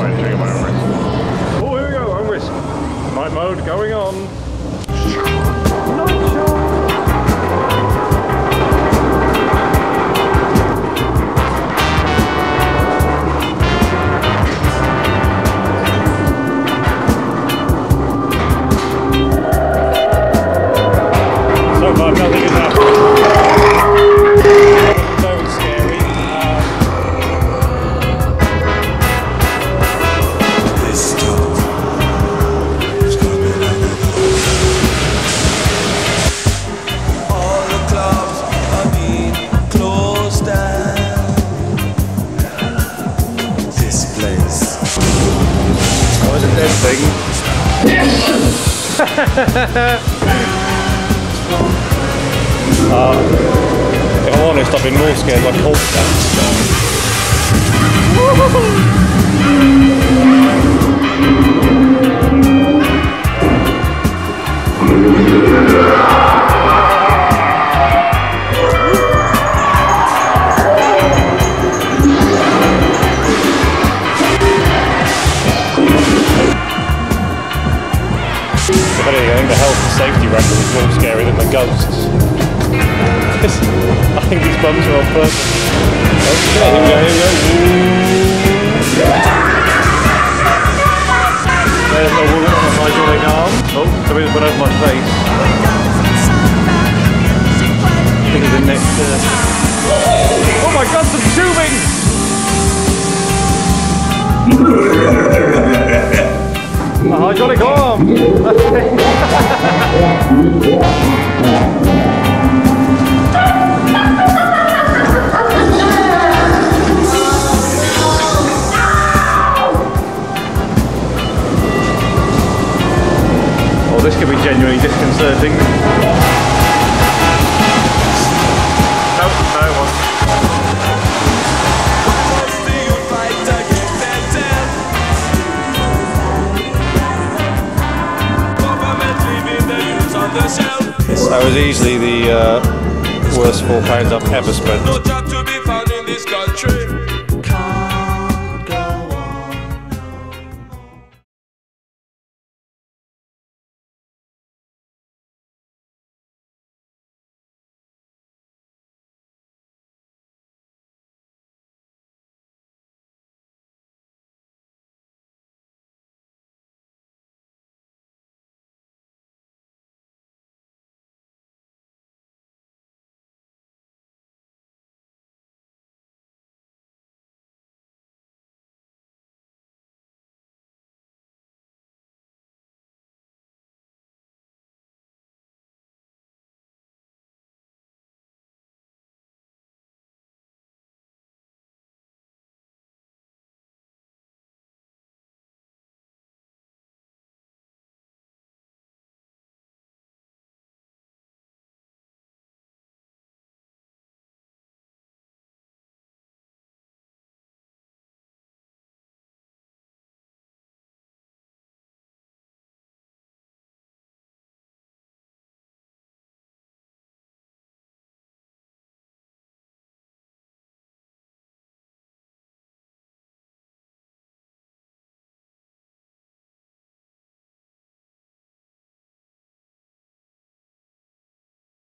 not entering my own risk. Oh, here we go, own risk. Night mode going on. Night shot. So far, nothing has happened. Very scary. All the clubs are being closed down. This place. Oh, is it that thing? If I'm honest, I've been more scared by cold If anything, the health and safety record is more scary than the ghosts. I think these bums are on purpose. Okay, here we go, here we go. There's a woman on a hydraulic arm. Oh, somebody's went over my face. I think it's in next Oh my god, some tubing! A hydraulic arm! Oh, this could be genuinely disconcerting. Nope, no one. That was easily the worst £4 I've ever spent. No job to be found in this country.